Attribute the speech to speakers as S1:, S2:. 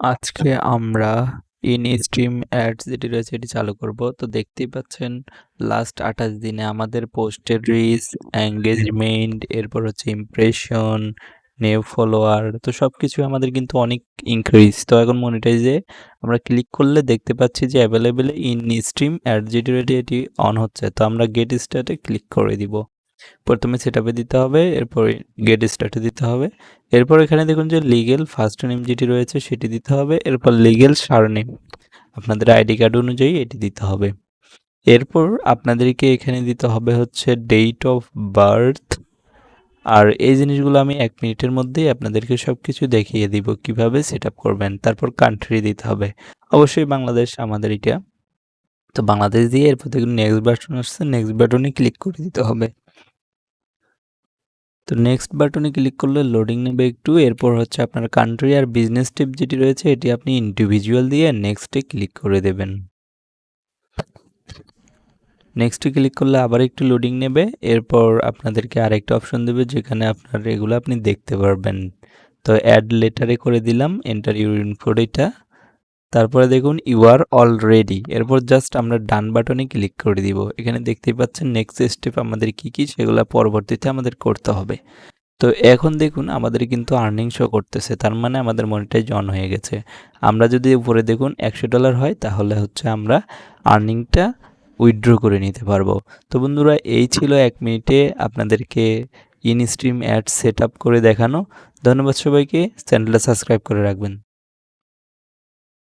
S1: আজকে আমরা instream ads যেটি রয়েছে এটি চালু করব। তো দেখতেই পাচ্ছেন লাস্ট ২৮ দিনে আমাদের পোস্টের রিচ, এঙ্গেজমেন্ট, এরপর হচ্ছে ইমপ্রেশন, নিউ ফলোয়ার, তো সবকিছু আমাদের কিন্তু অনেক ইনক্রিজ। তো এখন মনিটাইজে আমরা ক্লিক করলে দেখতে পাচ্ছি যে অ্যাভেলেবেল ইনস্ট্রিম অ্যাড যেটি রয়েছে এটি অন হচ্ছে। তো আমরা গেট স্টার্টে ক্লিক করে দিব। প্রথমে সেটআপে দিতে হবে, এরপর গেট স্টার্টে দিতে হবে। এরপর এখানে দেখুন যে লিগ্যাল ফার্স্ট নেম যেটি রয়েছে সেটি দিতে হবে। এরপর লিগ্যাল সারনেম আপনাদের আইডি কার্ড অনুযায়ী এটি দিতে হবে। এরপর আপনাদেরকে এখানে দিতে হবে হচ্ছে ডেট অফ বার্থ। আর এই জিনিসগুলো আমি ১ মিনিটের মধ্যেই আপনাদেরকে সব কিছু দেখিয়ে দিব কিভাবে সেটআপ করবেন। তারপর কান্ট্রি দিতে হবে, অবশ্যই বাংলাদেশ আমাদের এটা। তো বাংলাদেশ দিয়ে এরপর দেখুন নেক্সট বাটন আসছে, নেক্সট বাটনে ক্লিক করে দিতে হবে। তো নেক্সট বাটনে ক্লিক করলে লোডিং নেবে একটু। এরপর হচ্ছে আপনার কান্ট্রি আর বিজনেস টিপ যেটি রয়েছে এটি আপনি ইন্ডিভিজুয়াল দিয়ে নেক্সটে ক্লিক করে দেবেন। নেক্সটে ক্লিক করলে আবার একটু লোডিং নেবে। এরপর আপনাদেরকে আরেকটা অপশন দেবে যেখানে আপনার এগুলো আপনি দেখতে পারবেন। তো অ্যাড লেটারে করে দিলাম, এন্টার ইউর ইনফো এটা। তারপরে দেখুন ইউ আর অলরেডি, এরপর জাস্ট আমরা ডান বাটনে ক্লিক করে দিব। এখানে দেখতেই পাচ্ছেন নেক্সট স্টেপ আমাদের কি সেগুলো পরবর্তীতে আমাদের করতে হবে। তো এখন দেখুন আমাদের কিন্তু আর্নিং শো করতেছে, তার মানে আমাদের মনিটাইজ অন হয়ে গেছে। আমরা যদি উপরে দেখুন $100 হয় তাহলে হচ্ছে আমরা আর্নিংটা উইথড্র করে নিতে পারবো। তো বন্ধুরা এই ছিল ১ মিনিটে আপনাদেরকে ইনস্ট্রিম অ্যাড সেট আপ করে দেখানো। ধন্যবাদ সবাইকে, চ্যানেলটা সাবস্ক্রাইব করে রাখবেন।